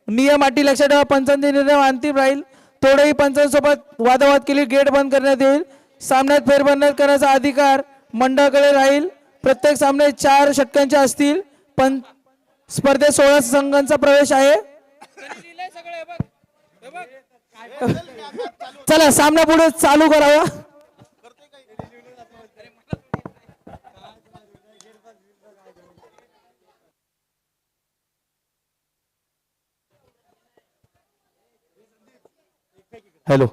नियम अटी लक्षात ठेवा. पंचांचे निर्णय अंतिम राहील. थोडेही पंचांसोबत वादावाद केली गेट बंद करण्यात येईल. सामन्यात फेरबंद करण्याचा अधिकार मंडळाकडे राहील. प्रत्येक सामने 4 षटकांचे असतील. पण स्पर्धेत 16 संघांचा प्रवेश आहे. चला सामना पुढे चालू करावा. हॅलो,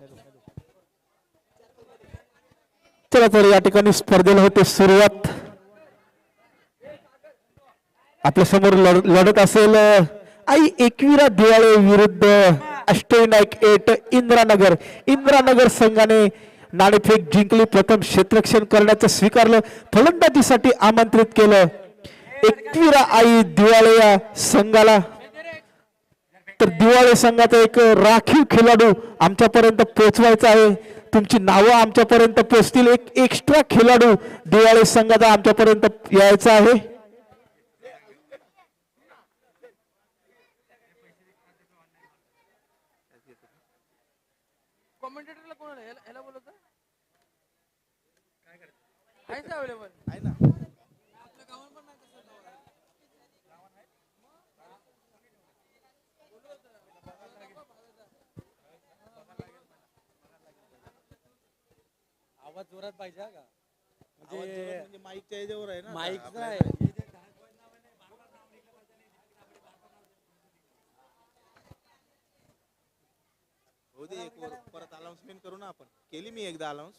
चला तर या ठिकाणी स्पर्धेला होते सुरुवात. आपल्या समोर लढत असेल आई एकविरा दिवाळे विरुद्ध अष्टविनायक 8 इंद्रानगर. इंद्रानगर संघाने नाणेफेक जिंकली. प्रथम क्षेत्ररक्षण करण्याचं स्वीकारलं. फलंदाजीसाठी आमंत्रित केलं एकविरा आई दिवाळे या संघाला. तर दिवाळे संघाचा एक राखीव खेळाडू आमच्यापर्यंत पोहोचवायचा आहे. तुमची नावं आमच्यापर्यंत पोहोचतील. एक एक्स्ट्रा खेळाडू दिवाळे संघाचा आमच्यापर्यंत यायचा आहे. कमेंटेटरला कोण आहे? ह्याला बोलवता? काय करायचं? आहे का अवेलेबल? आहे ना. आपल्या गावात पण नाही तसं गावात. गावात आहे? आवाज जोरात पाहिजे का? म्हणजे माईकच्या याच्यावर आहे ना. माईकचा आहे. हो दे, एक परत अनाउन्समेंट करू ना आपण. केली मी एकदा अनाउन्स.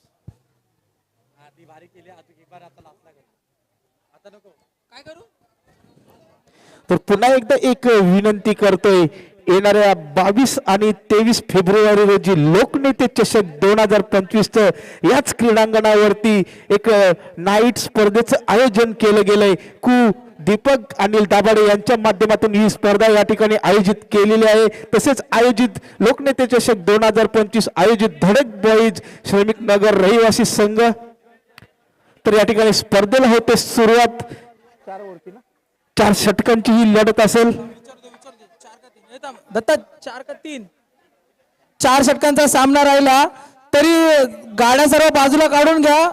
हा ती भारी केली. आता एक बार आता लास्टला करू. आता नको. काय करू? तर पुन्हा एकदा एक विनंती करतोय. येणाऱ्या 22 आणि 23 फेब्रुवारी रोजी लोकनेते चषक 2025 याच क्रीडांगणावरती एक नाईट स्पर्धेचं आयोजन केलं गेलंय. दीपक अनिल दाभाडे यांच्या माध्यमातून ही स्पर्धा या ठिकाणी आयोजित केलेली आहे. तसेच आयोजित लोकनेते चषक 2025 आयोजित धडक बॉईज श्रमिक नगर रहिवासी संघ. तर या ठिकाणी स्पर्धेला होते सुरुवात. 4 षटकांची ही लढत असेल. दत्ता 4 का 3? 4 षटकांचा सामना राहिला तरी गाड्या सर्व बाजूला काढून घ्या.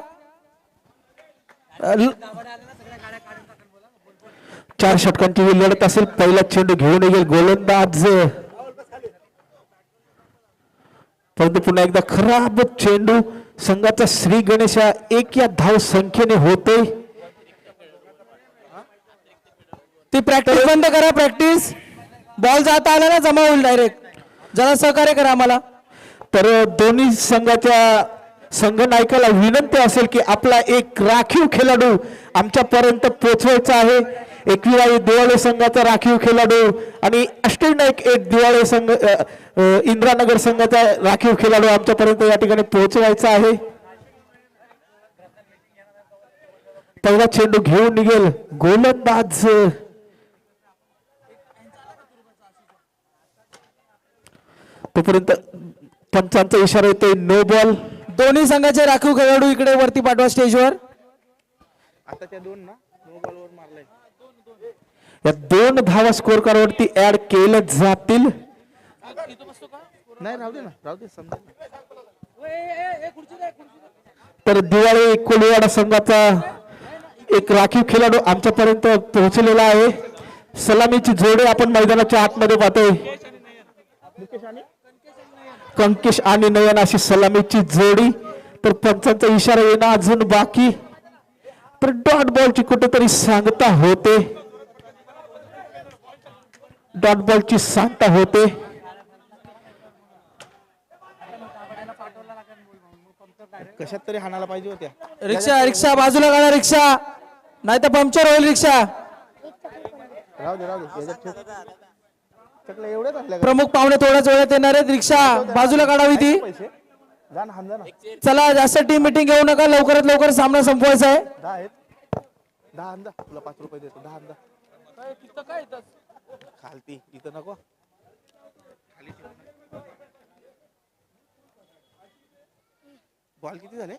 4 षटकांची ही लढत असेल. पहिला चेंडू घेऊन येईल गोलंदाज, परंतु पुन्हा एकदा खराब चेंडू. संघाचा श्री गणेश 1 या धाव संख्येने होतोय. ती प्रॅक्टिस बंद करा. प्रॅक्टिस बॉल जाता आला ना जमा होईल डायरेक्ट. जरा सहकार्य करा आम्हाला. तर दोन्ही संघाच्या संघनायकाला विनंती असेल की आपला एक राखीव खेळाडू आमच्यापर्यंत पोहोचवायचा आहे. एकविरा दिवाळे संघाचा राखीव खेळाडू आणि अष्टविनायक 8 दिवाळे संघ इंद्रानगर संघाचा राखीव खेळाडू आमच्यापर्यंत या ठिकाणी पोहोचवायचा आहे. पहिला चेंडू घेऊन निघेल गोलंदाज. तोपर्यंत पंचांचा इशारा येतोय नो बॉल. दोन्ही संघाचे राखीव खेळाडू इकडे वरती पाठवा स्टेजवर. आताच्या 2 ना नो बॉलवर मारलाय. या 2 धावा स्कोर कार्ड वरती ऍड केल्या जातील. नाही राहू दे ना, राहू दे समजा. तर दिवाळी कोलिवाडा संघाचा एक राखीव खेळाडू आमच्यापर्यंत पोहोचलेला आहे. सलामीची जोडे आपण मैदानाच्या आतमध्ये पाहतोय. कंकेश आणि नयन अशी सलामीची जोडी. तर पंचांचा इशारा येणं अजून बाकी. तर डॉट बॉलची कुठेतरी सांगता होते. डॉट बॉलची सांगता होते. कशात तरी हाणायला पाहिजे होत्या. रिक्षा रिक्षा बाजूला काढा. रिक्षा नाही तर पंक्चर होईल रिक्षा. राहू दे राहू दे. चकले एवढेच आणले. प्रमुख पाहुणे थोड्याच वेळात येणार आहेत. रिक्षा बाजूला काढावी ती. जा ना, हाण जा ना. चला जास्त टीम मीटिंग घेऊ नका. लवकरात लवकर सामना संपवायचा आहे. 10 आहेत. 10 आण जा. तुला 5 रुपये देतो. 10 आण जा. खालती इथं नको. बॉल किती झाले?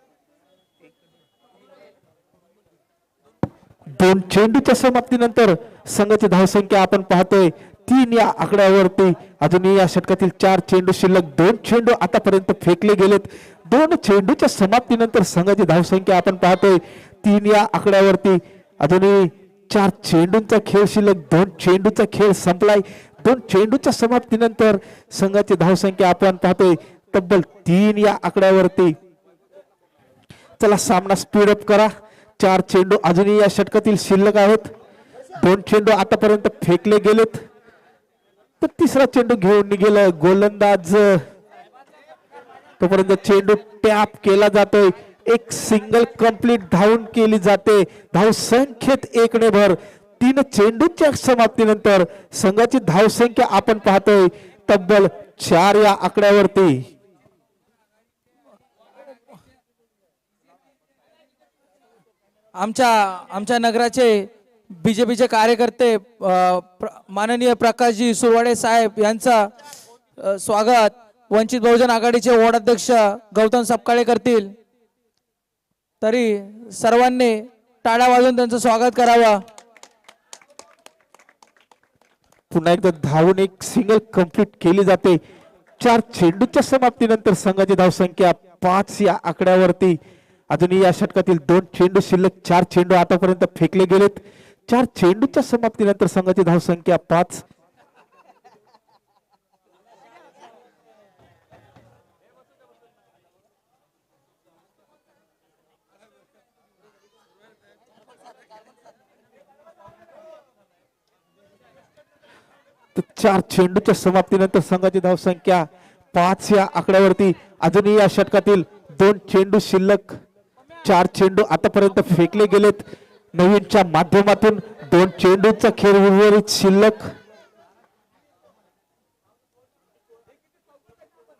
2 चेंडूच्या समाप्तीनंतर संघाची धावसंख्या आपण पाहतोय 3 या आकड्यावरती अजूनही या षटकातील 4 चेंडू शिल्लक. 2 चेंडू आतापर्यंत फेकले गेलेत. 2 चेंडूच्या समाप्तीनंतर संघाची धावसंख्या आपण पाहतोय 3 या आकड्यावरती. अजूनही 4 चेंडूंचा खेळ शिल्लक. 2 चेंडूचा खेळ संपलाय. 2 चेंडूच्या समाप्तीनंतर संघाची धावसंख्या आपण पाहतोय तब्बल 3 या आकड्यावरती. चला सामना स्पीडअप करा. 4 चेंडू अजूनही या षटकातील शिल्लक आहेत. 2 चेंडू आतापर्यंत फेकले गेलेत. तर तिसरा चेंडू घेऊन निघेल गोलंदाज. तोपर्यंत चेंडू टॅप केला जातोय. एक सिंगल कंप्लीट धावून केली जाते. धाव संख्येत 1 ने भर. 3 चेंडूच्या समाप्तीनंतर संघाची धावसंख्या आपण पाहतोय तब्बल 4 या आकड्यावरती. आमच्या नगराचे बीजेपीचे कार्यकर्ते माननीय प्रकाशजी सुरवाडे साहेब यांचा स्वागत वंचित बहुजन आघाडीचे वॉर्डाध्यक्ष गौतम सपकाळे करतील. तरी सर्वांनी टाळ्या वाजवून त्यांचं स्वागत करावं. पुन्हा एकदा धावून एक सिंगल कंप्लीट केली जाते. 4 चेंडूच्या समाप्तीनंतर संघाची धावसंख्या 5 या आकड्यावरती. अजूनही या षटकातील 2 चेंडू शिल्लक. 4 चेंडू आतापर्यंत फेकले गेलेत. 4 चेंडूच्या समाप्तीनंतर संघाची धावसंख्या 5. तर 4 चेंडूच्या समाप्तीनंतर संघाची धावसंख्या 5 या आकड्यावरती. अजूनही या षटकातील 2 चेंडू शिल्लक. 4 चेंडू आतापर्यंत फेकले गेलेत. नवीनच्या माध्यमातून 2 चेंडूचा खेळ उर्वरित शिल्लक.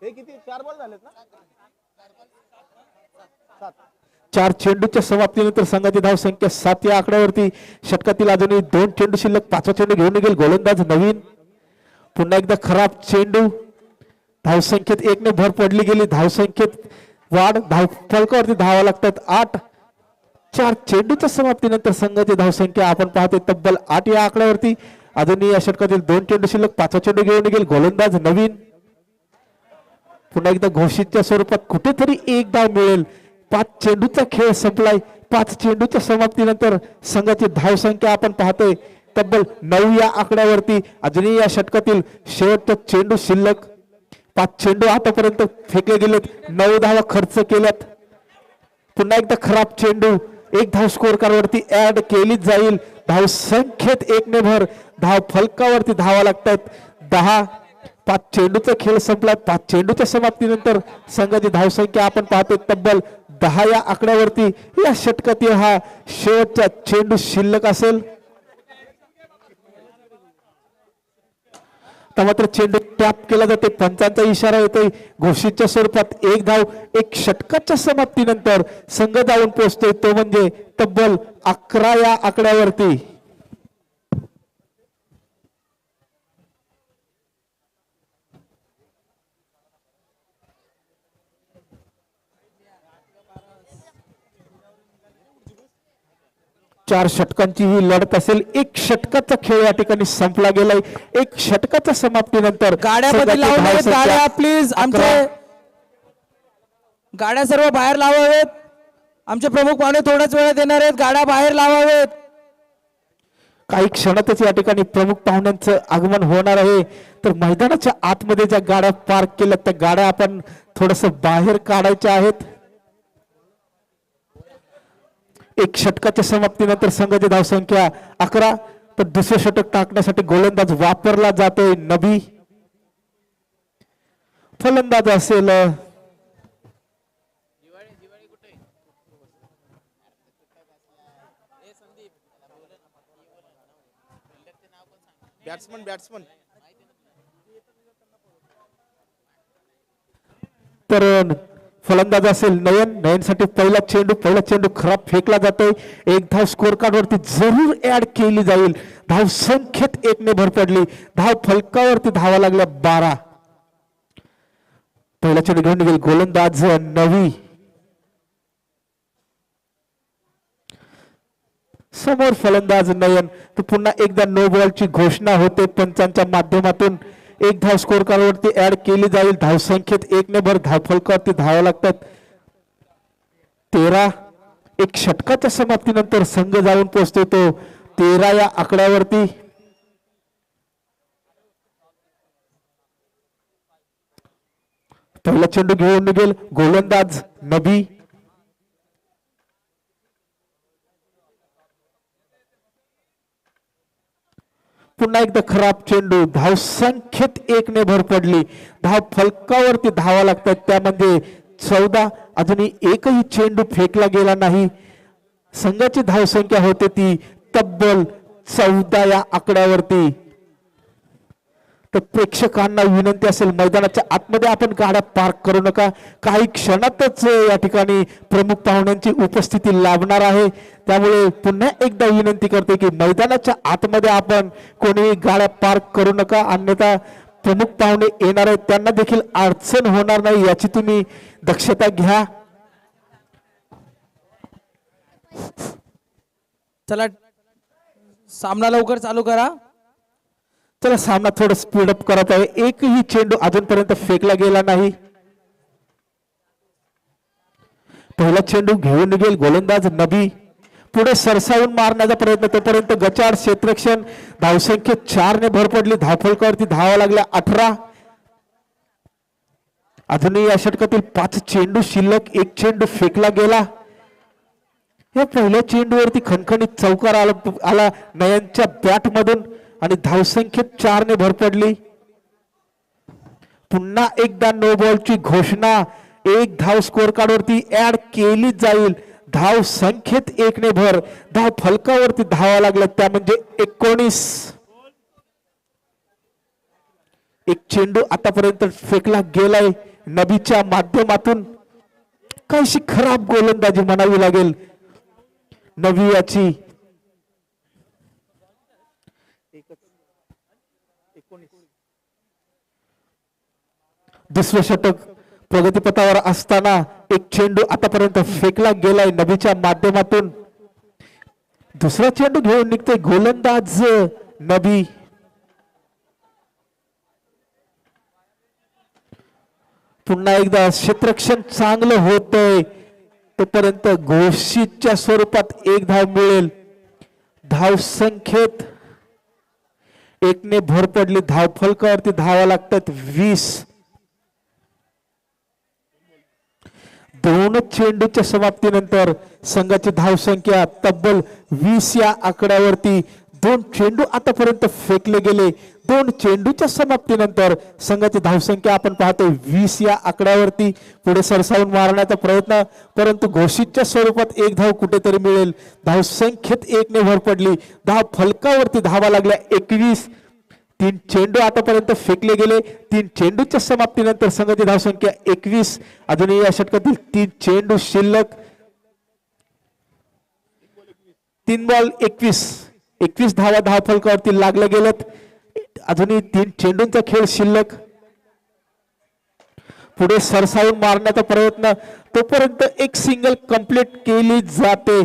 हे किती 4 बॉल झालेत ना. 4 चेंडूच्या समाप्तीनंतर संघाची धावसंख्या 7 या आकड्यावरती. षटकातील अजूनही 2 चेंडू शिल्लक. 5वा चेंडू घेऊन निघेल गोलंदाज नवीन. पुन्हा एकदा खराब चेंडू. धावसंख्येत 1 ने भर पडली गेली. धावसंख्येत वाढ. धाव फलकावरती धावा लागतात 8. 4 चेंडूच्या समाप्तीनंतर संघाची धावसंख्या आपण पाहतोय तब्बल 8 या आकड्यावरती. अजूनही या षटकातील 2 चेंडू शिल्लक. 5वा चेंडू घेऊन निघेल गोलंदाज नवीन. पुन्हा एकदा घोषितच्या स्वरूपात कुठेतरी 1 धाव मिळेल. 5 चेंडूचा खेळ संपलाय. 5 चेंडूच्या समाप्तीनंतर संघाची धावसंख्या आपण पाहतोय तब्बल 9 या आकड्यावरती. अजूनही या षटकातील शेवटचा चेंडू शिल्लक. 5 चेंडू आतापर्यंत फेकले गेलेत. 9 धावा खर्च केल्यात. पुन्हा एकदा खराब चेंडू. 1 धाव स्कोर कार्डवरती ऍड केली जाईल. धाव संख्येत 1 ने भर. धाव फलकावरती धावा लागतात 10. 5 चेंडूचा खेळ संपला. 5 चेंडूच्या समाप्तीनंतर संघाची धावसंख्या आपण पाहतोय तब्बल 10 या आकड्यावरती. या षटकातील हा शेवटचा चेंडू शिल्लक असेल. मात्र चेंडू टॅप केला जाते. पंचांचा इशारा येतोय. घोषितच्या स्वरूपात 1 धाव 1 षटकाच्या समाप्तीनंतर संघ जाऊन पोहोचतोय तो म्हणजे तब्बल 11 या आकड्यावरती. चार षटकांची ही लढत असेल. 1 षटकाचा खेळ या ठिकाणी संपला गेलाय. 1 षटकाच्या समाप्तीनंतर गाड्यामध्ये लावलेत गाड्या प्लीज. आमचे गाड्या सर्व बाहेर लावावेत. आमचे प्रमुख पाहुणे थोड्याच वेळात येणार आहेत. गाड्या बाहेर लावावेत. काही क्षणातच या ठिकाणी प्रमुख पाहुण्यांचं आगमन होणार आहे. तर मैदानाच्या आतमध्ये ज्या गाड्या पार्क केल्या त्या गाड्या आपण थोडस बाहेर काढायच्या आहेत. 1 षटकाच्या समाप्तीनंतर संघाची धावसंख्या 11. तर दुसरे षटक टाकण्यासाठी गोलंदाज वापरला जातोय नबी. फलंदाज असेल बॅट्समन तर फलंदाज असेल नयन. नयनसाठी पहिला चेंडू खराब फेकला जातोय. 1 धाव स्कोर कार्ड वरती जरूर ऍड केली जाईल. धाव संख्येत 1 ने भर पडली. धाव फलकावरती धावा लागल्या 12. पहिला चेंडू घेऊन निघेल गोलंदाज नवी. समोर फलंदाज नयन. तर पुन्हा एकदा नो बॉलची घोषणा होते पंचांच्या माध्यमातून. एक धाव स्कोर कार्डवरती ऍड केली जाईल. धावसंख्येत 1 ने भर धावफलकावरती धावा लागतात 13. एक षटकाच्या समाप्तीनंतर संघ जाऊन पोहोचतो तो 13 या आकड्यावरती. पहिला चेंडू घेऊन निघेल गोलंदाज नबी. पुन्हा एकदा खराब चेंडू. धाव संख्येत 1 ने भर पडली. धाव फलकावरती धावा लागतात त्यामध्ये 14. अजूनही एकही चेंडू फेकला गेला नाही. संघाची धावसंख्या होते ती तब्बल 14 या आकड्यावरती. तर प्रेक्षकांना विनंती असेल मैदानाच्या आतमध्ये आपण गाड्या पार्क करू नका. काही क्षणातच या ठिकाणी प्रमुख पाहुण्यांची उपस्थिती लाभणार आहे. त्यामुळे पुन्हा एकदा विनंती करते की मैदानाच्या आतमध्ये आपण कोणी गाड्या पार्क करू नका. अन्यथा प्रमुख पाहुणे येणार आहेत त्यांना देखील अडचण होणार नाही याची तुम्ही दक्षता घ्या. चला सामना लवकर चालू करा. चला सामना थोडं स्पीडअप करत आहे. एकही चेंडू अजूनपर्यंत फेकला गेला नाही. पहिला चेंडू घेऊन निघेल गोलंदाज नबी. पुढे सरसावून मारण्याचा प्रयत्न. तोपर्यंत गचाड क्षेत्ररक्षण. धावसंख्येत 4 ने भर पडली. धावफलकावरती धावा लागल्या 18. अजूनही या षटकातील 5 चेंडू शिल्लक. एक चेंडू फेकला गेला. या पहिल्या चेंडूवरती खणखणीत चौकार आला नयनच्या बॅट मधून आणि धावसंख्येत 4 ने भर पडली. पुन्हा एकदा नो बॉलची घोषणा. एक धाव स्कोर कार्डवरती ऍड केली जाईल. धाव संख्येत 1 ने भर. धाव फलकावरती धावा लागल्या त्या म्हणजे 19. एक चेंडू आतापर्यंत फेकला गेलाय नबीच्या माध्यमातून. काहीशी खराब गोलंदाजी म्हणावी लागेल नबी याची. दुसरे षटक प्रगतीपथावर असताना एक चेंडू आतापर्यंत फेकला गेलाय नबीच्या माध्यमातून. दुसरा चेंडू घेऊन निघते गोलंदाज नबी. पुन्हा एकदा क्षेत्ररक्षण चांगलं होतंय. तोपर्यंत घोषितच्या स्वरूपात एक धाव मिळेल. धाव संख्येत 1 ने भर पडली. धाव फलकावरती धावा लागतात 20. दोन चेंडूच्या समाप्तीनंतर संघाची धावसंख्या तब्बल 20 या आकड्यावरती. 2 चेंडू आतापर्यंत फेकले गेले. 2 चेंडूच्या समाप्तीनंतर संघाची धावसंख्या आपण पाहतोय 20 या आकड्यावरती. पुढे सरसावून मारण्याचा प्रयत्न परंतु घोषितच्या स्वरूपात एक धाव कुठेतरी मिळेल. धावसंख्येत 1 ने भर पडली. धाव फलकावरती धावा लागल्या 21. 3 चेंडू आतापर्यंत फेकले गेले. 3 चेंडूच्या समाप्तीनंतर संघाची धावसंख्या 21. अजूनही या षटकातील 3 चेंडू शिल्लक. 3 बॉल 21 धावा धाव फलकावरती लागल्या गेल्यात. अजूनही 3 चेंडूंचा खेळ शिल्लक. पुढे सरसावून मारण्याचा प्रयत्न. तोपर्यंत एक सिंगल कंप्लीट केली जाते.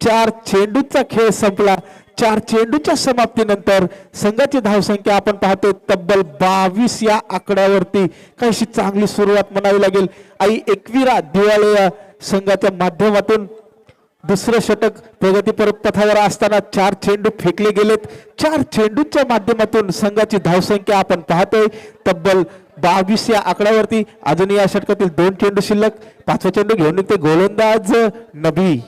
4 चेंडूचा खेळ संपला. 4 चेंडूच्या समाप्तीनंतर संघाची धावसंख्या आपण पाहतोय तब्बल 22 या आकड्यावरती. काहीशी चांगली सुरुवात म्हणावी लागेल आई एकविरा दिवाळे या संघाच्या माध्यमातून. दुसरं षटक प्रगती पथावर असताना 4 चेंडू फेकले गेलेत. 4 चेंडूच्या माध्यमातून संघाची धावसंख्या आपण पाहतोय तब्बल 22 या आकड्यावरती. अजूनही या षटकातील 2 चेंडू शिल्लक. 5वा चेंडू घेऊन निघते गोलंदाज नबी.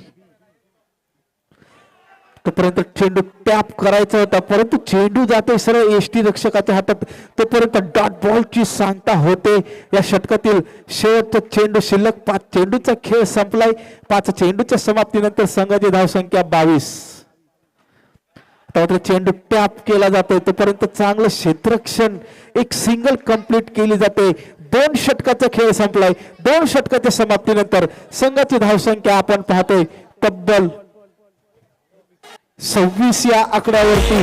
तोपर्यंत चेंडू टॅप करायचा होता परंतु चेंडू जाते सरळ एसटी रक्षकाच्या हातात. तोपर्यंत डॉट बॉलची सांगता होते. या षटकातील शेवटचा चेंडू शिल्लक. 5 चेंडूचा खेळ संपलाय. 5 चेंडूच्या समाप्तीनंतर संघाची धावसंख्या 22. त्यानंतर चेंडू टॅप केला जातोय. तोपर्यंत चांगलं क्षेत्ररक्षण. एक सिंगल कंप्लीट केली जाते. 2 षटकाचा खेळ संपलाय. 2 षटकाच्या समाप्तीनंतर संघाची धावसंख्या आपण पाहतोय तब्बल 26 या आकड्यावरती.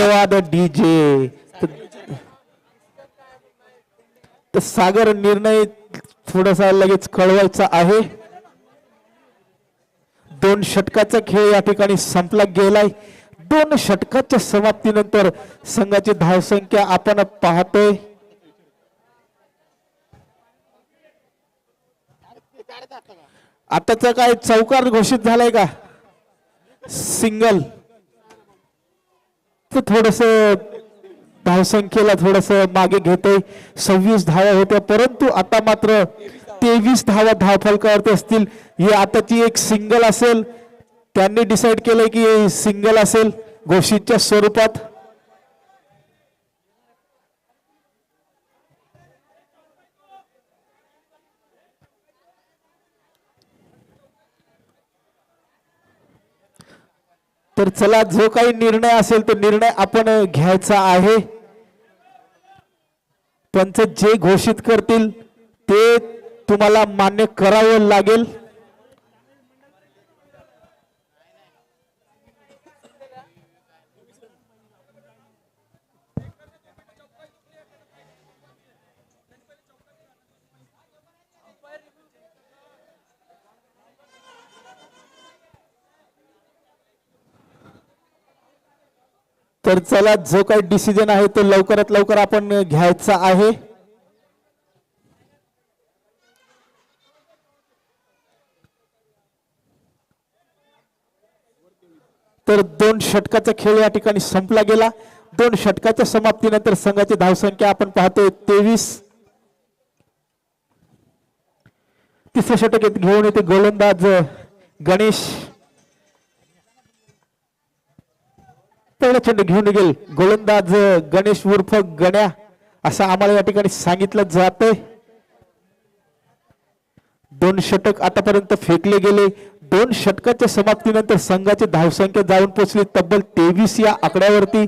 धन्यवाद डीजे. तर सागर निर्णय थोडासा लगेच कळवायचा आहे. 2 षटकाचा खेळ या ठिकाणी संपला गेलाय. 2 षटकाच्या समाप्तीनंतर संघाची धावसंख्या आपण पाहतोय. आताचा काय चौकार घोषित झालाय का सिंगल. तर थोडस धावसंख्येला थोडस मागे घेतोय. 26 धावा होत्या परंतु आता मात्र 23 धावा धावफलकावरती असतील. ही आताची एक सिंगल असेल. त्यांनी डिसाईड केलंय की सिंगल असेल घोषितच्या स्वरूपात. तर चला जो काही निर्णय असेल तो निर्णय आपण घ्यायचा आहे. पंच जे घोषित करतील ते तुम्हाला मान्य करावं लागेल. तर चला जो काही डिसिजन आहे तो लवकरात लवकर आपण घ्यायचा आहे. तर 2 षटकाचा खेळ या ठिकाणी संपला गेला. 2 षटकाच्या समाप्तीनंतर संघाची धावसंख्या आपण पाहतोय 23. तिसरं षटक घेऊन येते गोलंदाज गणेश. पहिला चेंडू घेऊन गेल गोलंदाज गणेश उर्फ गण्या असं आम्हाला या ठिकाणी सांगितलं जातंय. 2 षटक आतापर्यंत फेकले गेले. 2 षटकाच्या समाप्तीनंतर संघाची धावसंख्या जाऊन पोहोचली तब्बल 23 या आकड्यावरती.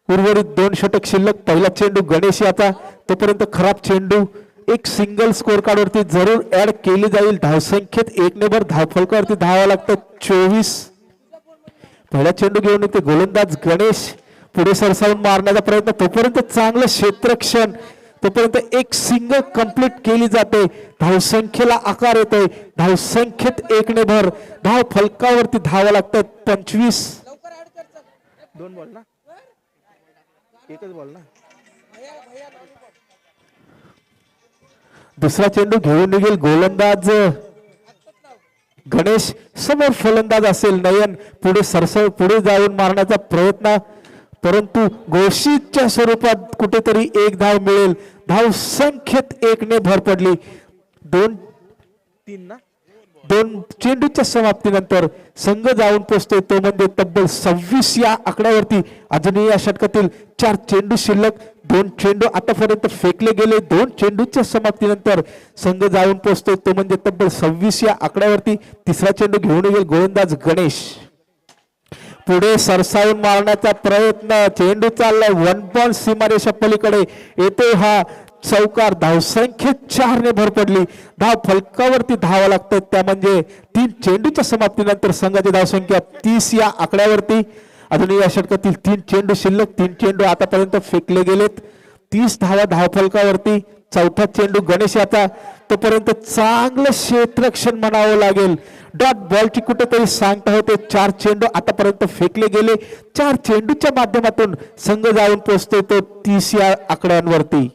उर्वरित 2 षटक शिल्लक. पहिला चेंडू गणेश याचा. तोपर्यंत खराब चेंडू. एक सिंगल स्कोर कार्ड वरती जरूर ऍड केली जाईल. धावसंख्येत 1 ने भर धावफलकावरती धावा लागतात 24. पहिला चेंडू घेऊन येते गोलंदाज गणेश. पुढे सरसावून मारण्याचा प्रयत्न. तोपर्यंत चांगलं क्षेत्रक्षण. तोपर्यंत एक सिंगल कंप्लीट केली जाते. धावसंख्येला आकार येतोय. धावसंख्येत 1 ने भर धाव फलकावरती धावा लागतात 25. 2 बॉल ना, एकच बॉल ना. दुसरा चेंडू घेऊन निघेल गोलंदाज गणेश. समोर फलंदाज असेल नयन. पुढे सरसळ पुढे जाऊन मारण्याचा प्रयत्न परंतु घोषितच्या स्वरूपात कुठेतरी 1 धाव मिळेल. धाव संख्येत 1 ने भर पडली. 2-3 ना. 2 चेंडूच्या समाप्तीनंतर संघ जाऊन पोहोचतोय तो म्हणजे तब्बल 26 या आकड्यावरती. अजूनही या षटकातील 4 चेंडू शिल्लक. 2 चेंडू आतापर्यंत फेकले गेले. 2 चेंडूच्या समाप्तीनंतर संघ जाऊन पोहोचतोय तो म्हणजे तब्बल 26 या आकड्यावरती. तिसरा चेंडू घेऊन येईल गोलंदाज गणेश. पुढे सरसावून मारण्याचा प्रयत्न. चेंडू चाललाय 1 बॉल सीमारेषा पलीकडे येतोय हा चौकार. धावसंख्येत 4 ने भर पडली. धाव फलकावरती धावा लागतात त्या म्हणजे 3 चेंडूच्या समाप्तीनंतर संघाची धावसंख्या 30 या आकड्यावरती. अजूनही या षटकातील 3 चेंडू शिल्लक. 3 चेंडू आतापर्यंत फेकले गेलेत. 30 धावा धावफलकावरती. चौथा चेंडू गणेश याचा. तोपर्यंत चांगलं क्षेत्ररक्षण म्हणावं लागेल. डॉट बॉलची कुठेतरी सांगता होते. 4 चेंडू आतापर्यंत फेकले गेले. 4 चेंडूच्या माध्यमातून संघ जाऊन पोहोचतोय तो 30 या आकड्यांवरती.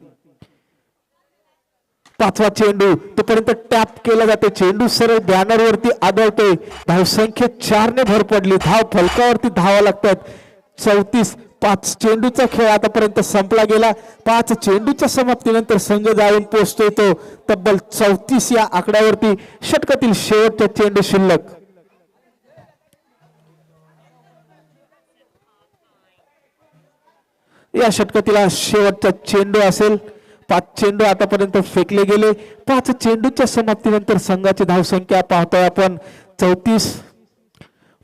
5वा चेंडू तोपर्यंत टॅप केला जातो. चेंडू सरळ बॅनरवरती आदळतोय. धावसंख्येत 4 ने भर पडली. धाव फलकावरती धावा लागतात 34. 5 चेंडूचा खेळ आतापर्यंत संपला गेला. 5 चेंडूच्या समाप्तीनंतर संघ जाऊन पोहोचतोय तो तब्बल 34 या आकड्यावरती. षटकातील शेवटचा चेंडू शिल्लक. या षटकातील शेवटचा चेंडू असेल. 5 चेंडू आतापर्यंत फेकले गेले. 5 चेंडूच्या समाप्तीनंतर संघाची धावसंख्या पाहतोय आपण 34.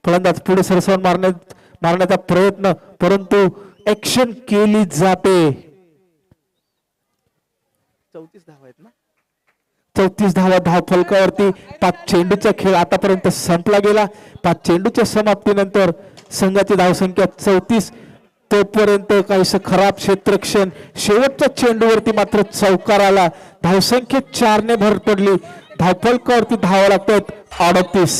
फलंदाज पुढे सरसावून मारण्याचा प्रयत्न परंतु ऍक्शन केली जाते. 34 धावा आहेत ना. 34 धावा धाव फलकावरती. 5 चेंडूचा खेळ आतापर्यंत संपला गेला. 5 चेंडूच्या समाप्तीनंतर संघाची धावसंख्या 34. तोपर्यंत काहीस खराब क्षेत्रक्षण शेवटच्या चेंडूवरती मात्र चौकार आला. धावसंख्येत 4 ने भर पडली. धावफलकावरती धावा लागतात 38.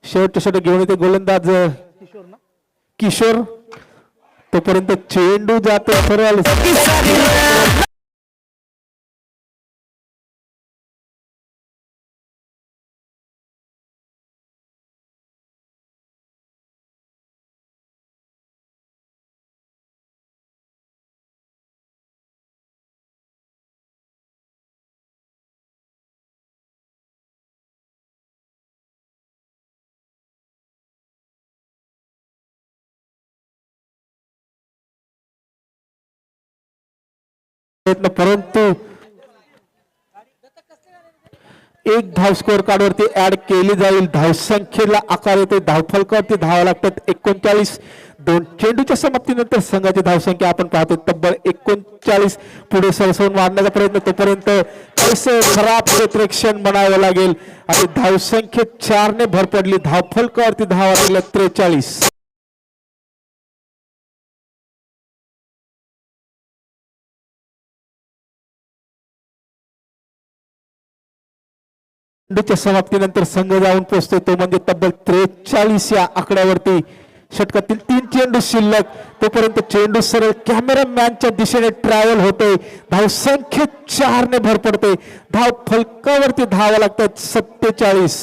शेवटच्या षटक घेऊन येते गोलंदाज किशोर. तोपर्यंत चेंडू जातो सरळ. परंतु एक धाव स्कोर कार्ड वरती ऍड केली जाईल. धावसंख्येला आकार येते. धावफलकावरती धावा लागतात 39. 2 चेंडूच्या समाप्तीनंतर संघाची धावसंख्या आपण पाहतो तब्बल 39. पुढे सरसवून मारण्याचा प्रयत्न. तोपर्यंत पैसे खराब क्षेत्रक्षण बनावं लागेल आणि धावसंख्येत 4 ने भर पडली. धावफलकावरती धावा लागल्या 43. चेंडूच्या समाप्तीनंतर संघ जाऊन पोहोचतो तो म्हणजे तब्बल 43 या आकड्यावरती. षटकातील 3 चेंडू शिल्लक. तोपर्यंत चेंडू सरळ कॅमेरामॅनच्या दिशेने ट्रॅव्हल होतोय. धावसंख्येत 4 ने भर पडते. धाव फलकावरती धावा लागतात 47.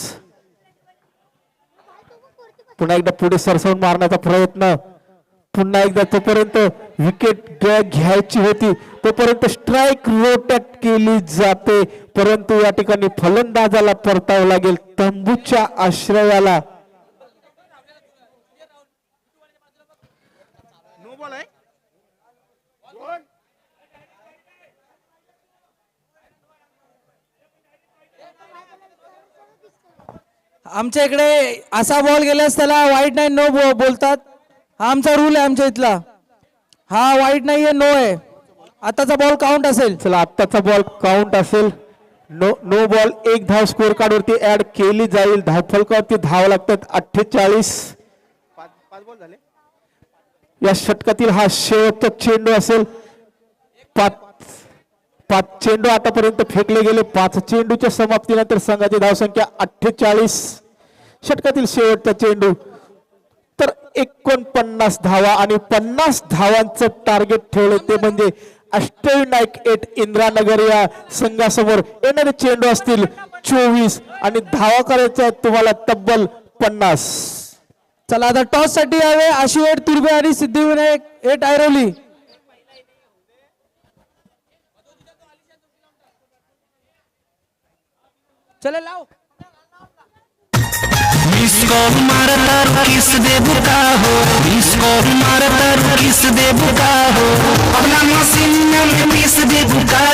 पुन्हा एकदा पुढे सरसवून मारण्याचा प्रयत्न. पुन्हा एकदा तोपर्यंत विकेट घ्यायची होती तोपर्यंत स्ट्राईक रोटेट केली जाते. परंतु या ठिकाणी फलंदाजाला परतावं लागेल तंबूच्या आश्रयाला. आमच्या इकडे असा बॉल गेल्यास त्याला वाईट नाही नो बोलतात. हा आमचा रूल आहे आमच्या इथला. हा वाईट नाहीये नो आहे. आताचा बॉल काउंट असेल. चला आत्ताचा बॉल काउंट असेल. No ball. एक धाव स्कोर कार्ड वरती ऍड केली जाईल. धावफलकावरती धाव लागतात 48. 5 बॉल झाले. या षटकातील हा शेवटचा चेंडू असेल. 5 चेंडू आतापर्यंत फेकले गेले. 5 चेंडूच्या समाप्तीनंतर संघाची धावसंख्या 48. षटकातील शेवटचा चेंडू. तर 49 धावा आणि 50 धावांचं टार्गेट ठेवलं ते म्हणजे अष्टविनायक 8 इंद्रानगर या संघासमोर. येणारे चेंडू असतील 24 आणि धावा करायच्या तुम्हाला तब्बल 50. चला आता टॉस साठी यावे आशिष तुर्बे आणि सिद्धिविनायक 8 ऐरोली. चला लाव. इसको मारता किस दे बुका हो. इसको मारता किस दे बुका हो. अपना मशीन में किस दे बुका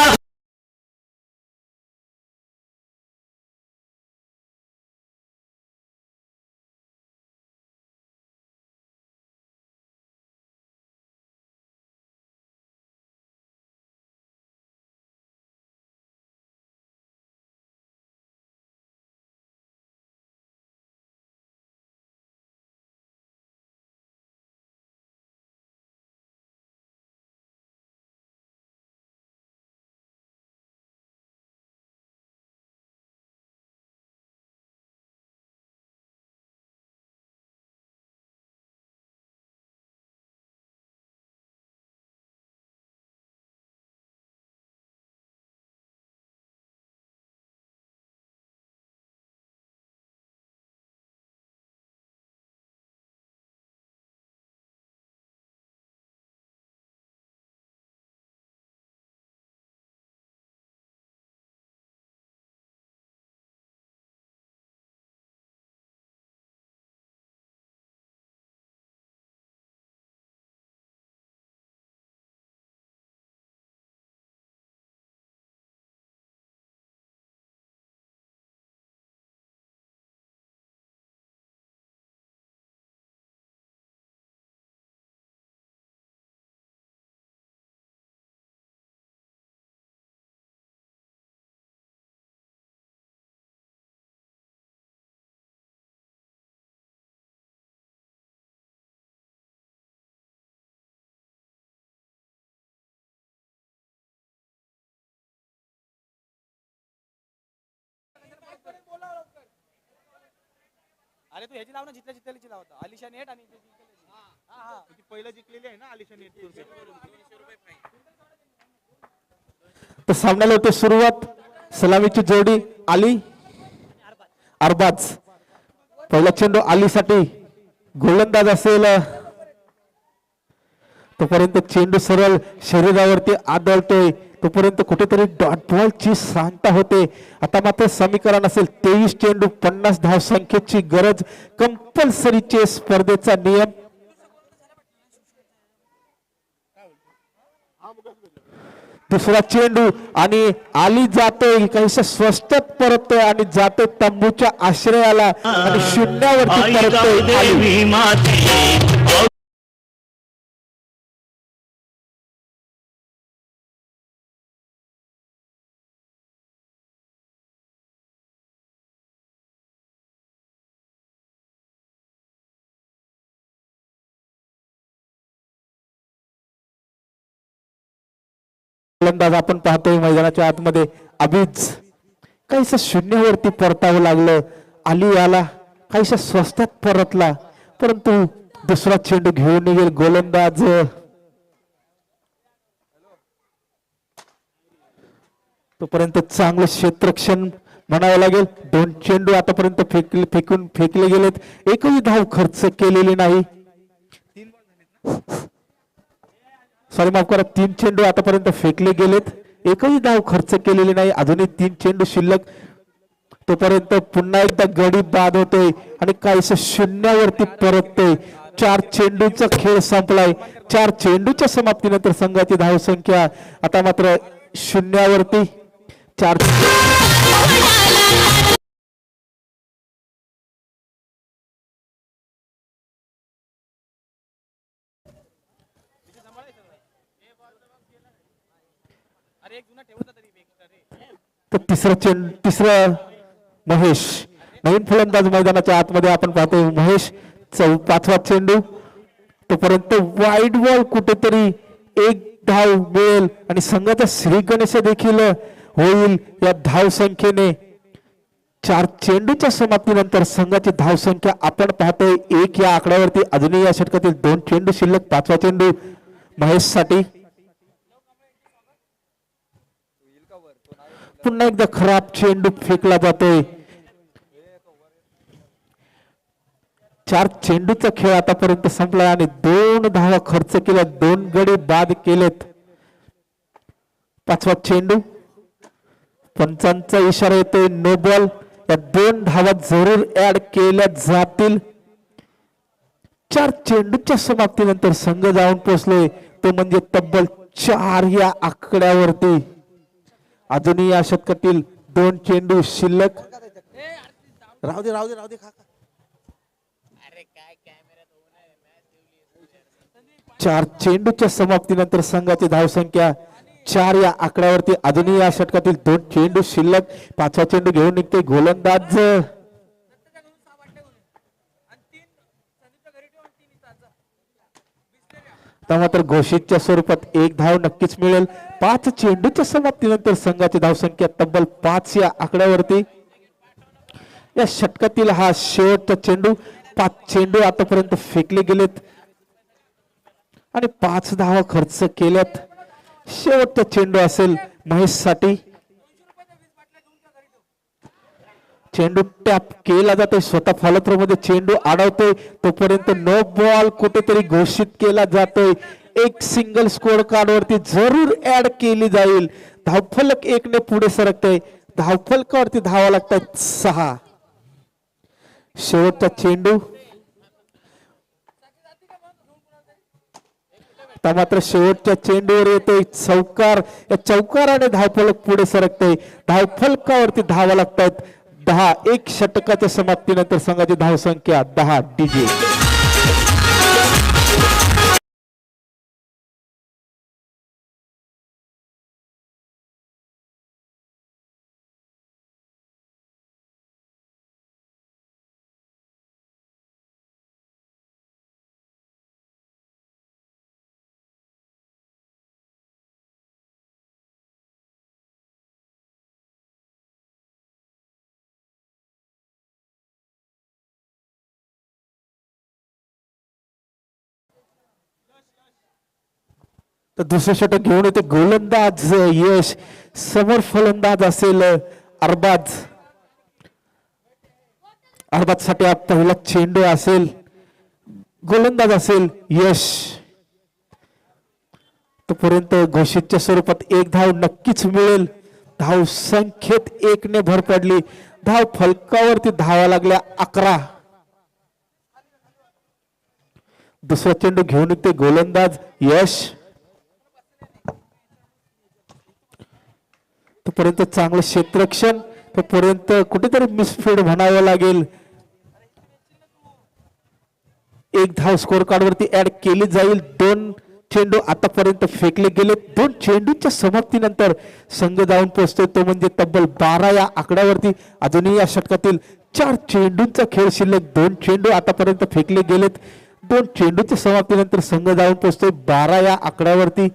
अरे तू ह्याची लाव ना, जिथल्या जिथल्याची लावता अलिशा नेट आणि ते जिंकलेली. हा हा पहिलं जिंकलेली आहे ना आलिशा नेट. तर सामन्याला होते सुरुवात. सलामीची जोडी आली अरबाज. पहिला चेंडू आलीसाठी गोलंदाज असेल तोपर्यंत चेंडू सरळ शरीरावरती आदळतोय, तोपर्यंत कुठेतरी डॉट बॉलची सांगता होते. आता मात्र समीकरण असेल 23 चेंडू 50 धाव संख्येची गरज. कंपल्सरीचे स्पर्धेचा नियम. दुसरा चेंडू आणि आली जातोय काहीशा स्वस्तात परततोय आणि जातोय तंबूच्या आश्रयाला आणि शून्यावरती परततोय आली. गोलंदाज आपण पाहतोय मैदानाच्या आतमध्ये अभिज काहीसं शून्यावरती परतावं लागलं. आली आला काहीशा स्वस्तात परतला, परंतु दुसरा चेंडू घेऊन निघेल गोलंदाज. तोपर्यंत चांगलं क्षेत्ररक्षण म्हणावं लागेल. 2 चेंडू आतापर्यंत फेकले गेलेत, एकही धाव खर्च केलेली नाही. सॉरी माफ करा, 3 चेंडू आतापर्यंत फेकले गेलेत, एकही धाव खर्च केलेली नाही. अजूनही 3 चेंडू शिल्लक. तोपर्यंत पुन्हा एकदा गडी बाद होतोय आणि काहीसं शून्यावरती परततोय. 4 चेंडूचा खेळ संपलाय. 4 चेंडूच्या समाप्तीनंतर संघाची धाव संख्या आता मात्र शून्यावरती. 4 अरे एक जुना ठेवता तरी extra रे. तर तिसरा महेश नवीन फलंदाज मैदानाच्या आतमध्ये आपण पाहतो. महेश 5वा चेंडू. तोपर्यंत वाईड बॉल कुठेतरी एक धाव मिळेल आणि संघाचा श्री गणेश देखील होईल या धाव संख्येने. 4 चेंडूच्या समाप्तीनंतर संघाची धाव संख्या आपण पाहतोय 1 या आकड्यावरती. अजूनही या षटकातील 2 चेंडू शिल्लक. 5वा चेंडू महेश साठी. पुन्हा एकदा खराब चेंडू फेकला जातोय. 4 चेंडूचा खेळ आतापर्यंत संपला आणि 2 धावा खर्च केल्या, 2 गडी बाद केलेत. 5वा चेंडू. पंचांचा इशारा येतोय नो बॉल. या 2 धावा जरूर ऍड केल्या जातील. 4 चेंडूच्या समाप्तीनंतर संघ जाऊन पोहोचलोय तो म्हणजे तब्बल 4 या आकड्यावरती. अजूनही या षटकातील 2 चेंडू शिल्लक. राहू दे काका. 4 चेंडूच्या समाप्तीनंतर संघाची धावसंख्या 4 या आकड्यावरती. अजूनही या षटकातील 2 चेंडू शिल्लक. 5वा चेंडू घेऊन निघते गोलंदाज. मात्र घोषितच्या स्वरूपात 1 धाव नक्कीच मिळेल. 5 चेंडूच्या समाप्तीनंतर संघाची धावसंख्या तब्बल 5 या आकड्यावरती. या षटकातील हा शेवटचा चेंडू. 5 चेंडू आतापर्यंत फेकले गेलेत आणि 5 धावा खर्च केल्यात. शेवटचा चेंडू असेल महेश साठी. चेंडू टॅप केला जातोय, स्वतः फॉलोथ्रो मध्ये चेंडू अडवतोय. तोपर्यंत नो बॉल कुठेतरी घोषित केला जातोय. एक सिंगल स्कोर कार्ड वरती जरूर ऍड केली जाईल. धावफलक 1 ने पुढे सरकतोय. धावफलकावरती धावा लागतात 6. शेवटचा चेंडू. मात्र शेवटच्या चेंडूवर येतोय चौकार. या चौकाराने धावफलक पुढे सरकतोय. धावफलकावरती धावा लागतात 10. 1 षटकाच्या समाप्तीनंतर संघाची धावसंख्या 10. डीजे तर दुसरं षटक घेऊन येते गोलंदाज यश, समोर फलंदाज असेल अरबाज. अरबाज साठी हा पहिला चेंडू असेल, गोलंदाज असेल यश. तोपर्यंत घोषितच्या स्वरूपात एक धाव नक्कीच मिळेल. धाव संख्येत 1 ने भर पडली. धाव फलकावरती धावा लागल्या 11. दुसरा चेंडू घेऊन येते गोलंदाज यश. तोपर्यंत चांगलं क्षेत्ररक्षण, तोपर्यंत कुठेतरी मिसफीड म्हणावं लागेल. एक धाव स्कोर कार्ड वरती ऍड केली जाईल. 2 चेंडू आतापर्यंत फेकले गेले. 2 चेंडूच्या समाप्तीनंतर संघ जाऊन पोहोचतोय तो म्हणजे तब्बल 12 या आकड्यावरती. अजूनही या षटकातील 4 चेंडूंचा खेळ शिल्लक. 2 चेंडू आतापर्यंत फेकले गेलेत. 2 चेंडूच्या समाप्तीनंतर संघ जाऊन पोहोचतोय 12 या आकड्यावरती.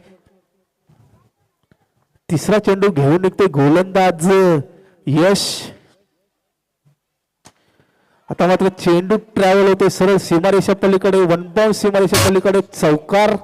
तिसरा चेंडू घेऊन निघते गोलंदाज यश. आता मात्र चेंडू ट्रॅव्हल होते सरळ सीमारेषा पलीकडे, वन बाउंड सीमारेषा पलीकडे चौकार.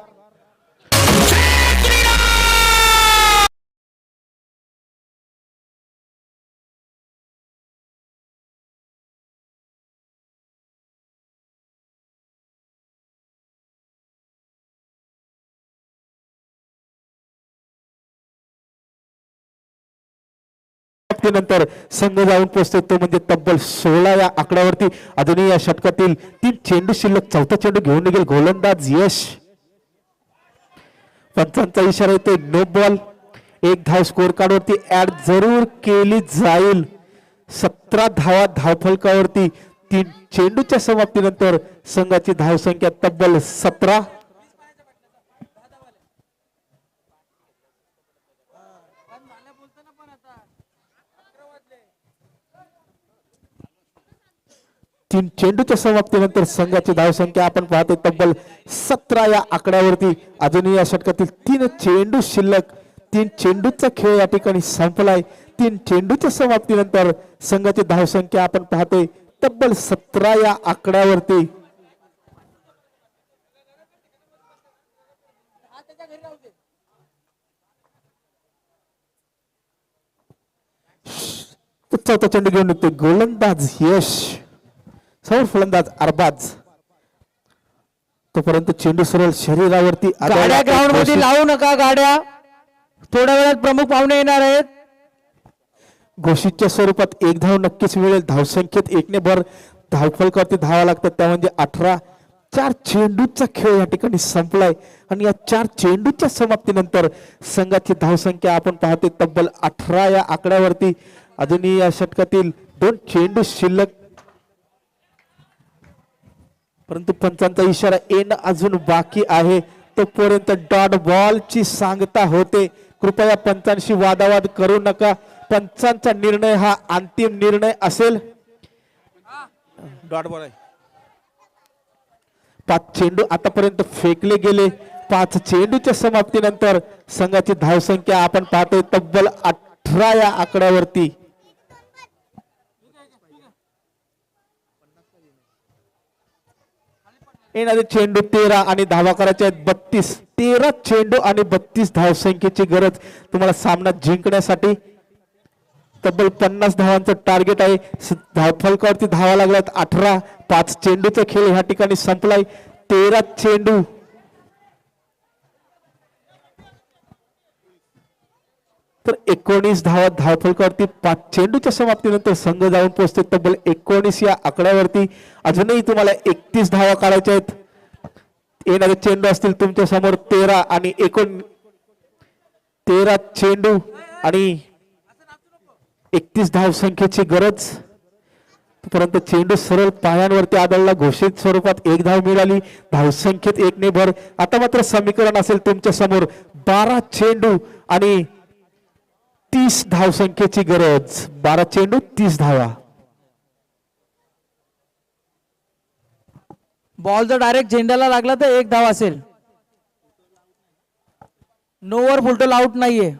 नंतर संघ जाऊन पोहोचतो तो म्हणजे तब्बल 16 या आकड्यावरती. अजूनही या षटकातील 3 चेंडू शिल्लक. चौथा चेंडू घेऊन निघेल गोलंदाज यश. पंचांचा इशारा येतो नो बॉल. 1 धाव स्कोर कार्ड वरती ऍड जरूर केली जाईल. 17 धावा धावफलकावरती. 3 चेंडूच्या समाप्तीनंतर संघाची धावसंख्या तब्बल 17. तीन चेंडूच्या समाप्तीनंतर संघाची धावसंख्या आपण पाहतो तब्बल 17 या आकड्यावरती. अजूनही या षटकातील 3 चेंडू शिल्लक. 3 चेंडूचा खेळ या ठिकाणी संपलाय. 3 चेंडूच्या समाप्तीनंतर संघाची धावसंख्या आपण पाहतोय तब्बल 17 या आकड्यावरती. चौथा चेंडू घेऊन निघतोय गोलंदाज यश, समोर फलंदाज अरबाज. तोपर्यंत चेंडू सरळ शरीरावरती. गाड्या ग्राउंड मध्ये लावू नका. गाड्या थोड्या वेळात प्रमुख पाहुणे येणार आहेत. घोषितच्या स्वरूपात 1 धाव नक्कीच मिळेल. धावसंख्येत 1 ने भर. धावफलकावरती धावा लागतात त्या म्हणजे 18. 4 चेंडूचा खेळ या ठिकाणी संपलाय आणि या 4 चेंडूच्या समाप्तीनंतर संघाची धावसंख्या आपण पाहतोय तब्बल 18 या आकड्यावरती. अजूनही या षटकातील 2 चेंडू शिल्लक. परंतु पंचांचा इशारा येणं अजून बाकी आहे. तोपर्यंत डॉट बॉलची सांगता होते. कृपया पंचांशी वादावाद करू नका. पंचांचा निर्णय हा अंतिम निर्णय असेल. डॉट बॉल आहे. 5 चेंडू आतापर्यंत फेकले गेले. 5 चेंडूच्या समाप्तीनंतर संघाची धावसंख्या आपण पाहतोय तब्बल 18 या आकड्यावरती. येणारे चेंडू 13 आणि धावा करायच्या आहेत 32. 13 चेंडू आणि 32 धावसंख्येची गरज तुम्हाला सामना जिंकण्यासाठी. तब्बल 50 धावांचं टार्गेट आहे. धावफलकावरती धावा लागल्यात 18. 5 चेंडूचा खेळ ह्या ठिकाणी संपलाय. 13 चेंडू. तर 19 धावा धावफलकावरती. 5 चेंडूच्या समाप्तीनंतर संघ जाऊन पोहोचते तब्बल 19 या आकड्यावरती. अजूनही तुम्हाला 31 धावा काढायच्या आहेत. येणारे चेंडू असतील तुमच्या समोर 13 आणि 13 चेंडू आणि 31 धावसंख्येची गरज. परंतु चेंडू सरळ पायांवरती आदळला. घोषित स्वरूपात 1 धाव मिळाली. धावसंख्येत 1 ने भर. आता मात्र समीकरण असेल तुमच्या समोर 12 चेंडू आणि 30 धावसंख्येची गरज. 12 चेंडू 30 धावा. बॉल जर डायरेक्ट झेंड्याला लागला तर 1 धाव असेल. नो ओव्हर फुलटॉल आउट नाहीये.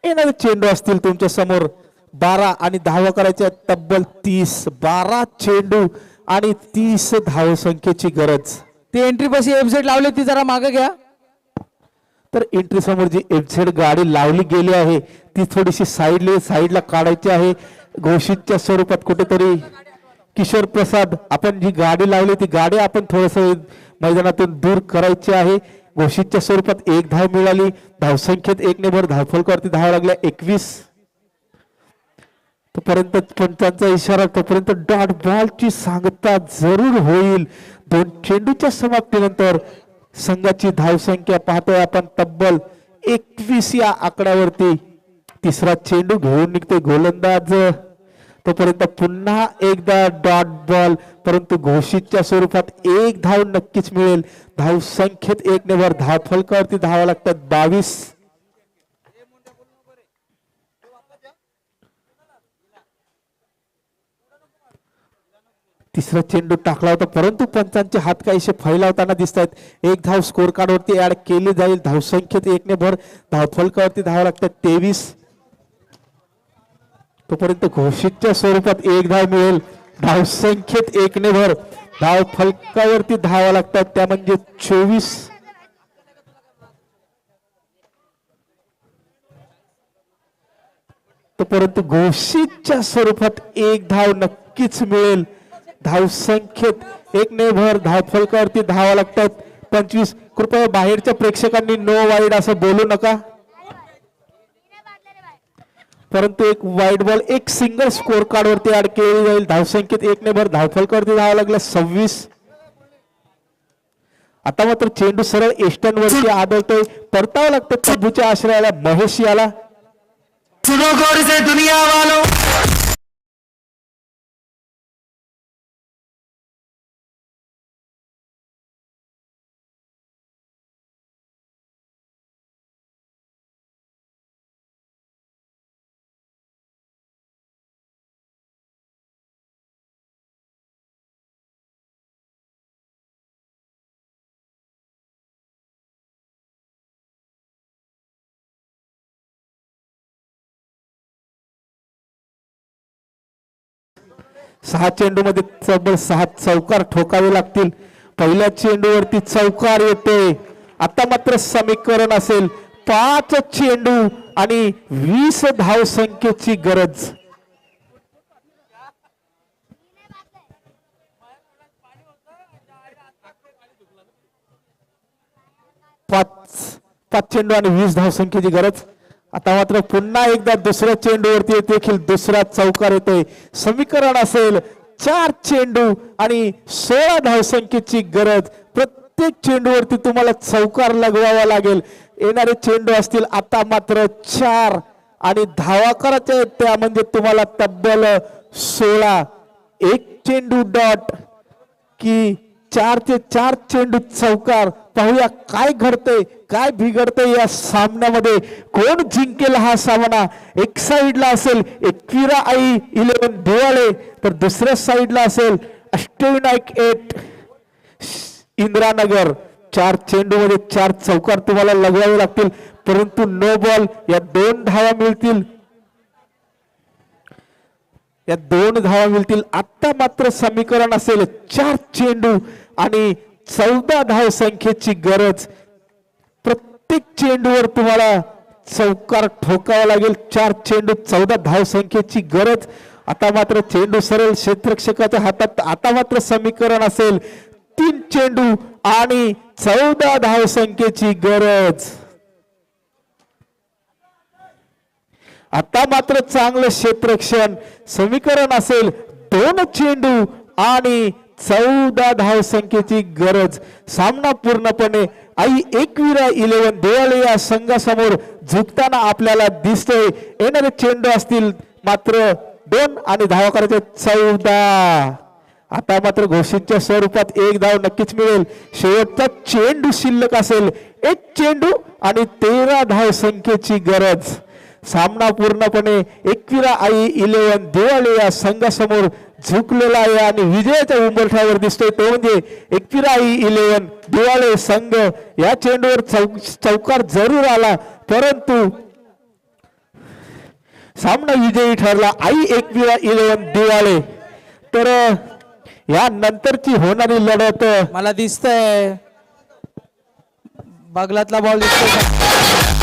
येणारे चेंडू असतील तुमच्या समोर 12 आणि धावा करायच्या तब्बल 30. 12 चेंडू आणि 30 धावसंख्येची गरज. ती एंट्री पशी एफझेड लावली ती जरा मागे घ्या. तर एंट्री समोर जी एफझेड गाडी लावली गेली आहे ती थोडीशी साईडला काढायची आहे. घोषितच्या स्वरूपात कुठेतरी किशोर प्रसाद आपण जी गाडी लावली ती गाडी आपण थोडस मैदानातून दूर करायची आहे. घोषितच्या स्वरूपात 1 धाव मिळाली. धावसंख्येत 1 ने भर धावफलकावरती धाव लागल्या 21. तोपर्यंत पंचांचा इशारा तोपर्यंत डॉट बॉलची सांगता जरूर होईल. 2 चेंडूच्या समाप्तीनंतर संघाची धावसंख्या पाहतोय आपण तब्बल 21 या आकड्यावरती. तिसरा चेंडू घेऊन निघते गोलंदाज. तोपर्यंत पुन्हा एकदा डॉट बॉल परंतु घोषितच्या स्वरूपात 1 धाव नक्कीच मिळेल. धावसंख्येत 1 ने भर धावफलकावरती धावा लागतात 22. तिसरा चेंडू टाकला होता परंतु पंचांचे हात काहीसे फैलावताना दिसत आहेत. 1 धाव स्कोर कार्ड वरती ऍड केली जाईल. धावसंख्येत 1 ने भर धावफलकावरती धावा लागतात 23. तोपर्यंत घोषितच्या स्वरूपात 1 धाव मिळेल. धावसंख्येत 1 ने भर धावफलकावरती धावा लागतात त्या म्हणजे 24. तोपर्यंत घोषितच्या स्वरूपात 1 धाव नक्कीच मिळेल. धावसंख्येत 1 ने भर धावफलकावरती धावा लागतात 25. कृपया बाहेरच्या प्रेक्षकांनी नो वाईड असं बोलू नका. परंतु एक वाईड बॉल एक सिंगल स्कोर कार्ड वरती ऍड केली जाईल. धावसंख्येत 1 ने भर धावफलकावरती धावा लागल्या 26. आता मात्र चेंडू सरळ एस्टन वरती आदळतोय. परतावं लागतं तब्बूच्या आश्रयाला महेश याला. सुनो गौर से दुनिया वालों, सहा चेंडू मध्ये तब्बल 6 चौकार ठोकावे लागतील. पहिल्या चेंडूवरती चौकार येतोय. आता मात्र समीकरण असेल 5 चेंडू आणि 20 धाव संख्येची गरज. 5 चेंडू आणि 20 धाव संख्येची गरज. आता मात्र पुन्हा एकदा दुसऱ्या चेंडूवरती देखील दुसरा चौकार येतोय. समीकरण असेल 4 चेंडू आणि 16 धावसंख्येची गरज. प्रत्येक चेंडूवरती तुम्हाला चौकार लगवावा लागेल. येणारे चेंडू असतील आता मात्र 4 आणि धावा करायच्या आहेत त्या म्हणजे तुम्हाला तब्बल 16. 1 चेंडू डॉट की 4 ते 4 चेंडू चौकार. पाहूया काय घडतंय काय बिघडतंय या सामन्यामध्ये. कोण जिंकेल हा सामना. एक साइडला असेल एकविरा आई 11 देवाळे तर दुसऱ्या साइडला असेल अष्टविनायक 8 इंद्रानगर. 4 चेंडू मध्ये 4 चौकार तुम्हाला लगवावे लागतील परंतु नो बॉल. या 2 धावा मिळतील. या 2 धावा मिळतील. आता मात्र समीकरण असेल 4 चेंडू आणि 14 धाव संख्येची गरज. प्रत्येक चेंडूवर तुम्हाला चौकार ठोकावा लागेल. 4 चेंडू 14 धाव संख्येची गरज. आता मात्र चेंडू सरळ क्षेत्ररक्षकाच्या हातात. आता मात्र समीकरण असेल 3 चेंडू आणि 14 धाव संख्येची गरज. आता मात्र चांगलं क्षेत्ररक्षण. समीकरण असेल 2 चेंडू आणि 14 धाव संख्येची गरज. सामना पूर्णपणे आई एकविरा 11 देवाळे या संघासमोर झुकताना आपल्याला दिसतोय. येणारे चेंडू असतील मात्र 2 आणि धावा करायचे 14. आता मात्र घोषितच्या स्वरूपात 1 धाव नक्कीच मिळेल. शेवटचा चेंडू शिल्लक असेल 1 चेंडू आणि 13 धाव संख्येची गरज. सामना पूर्णपणे एकविरा आई 11 देवाळे या संघासमोर झुकलेला आहे आणि विजयाच्या उंबरठ्यावर दिसतोय तो म्हणजे एकविरा आई 11 देवाळे संघ. या चेंडूवर चौकार जरूर आला परंतु सामना विजयी ठरला आई एकविरा 11 देवाळे. तर या नंतरची होणारी लढत मला दिसतंय बगलातला बॉल दिसतोय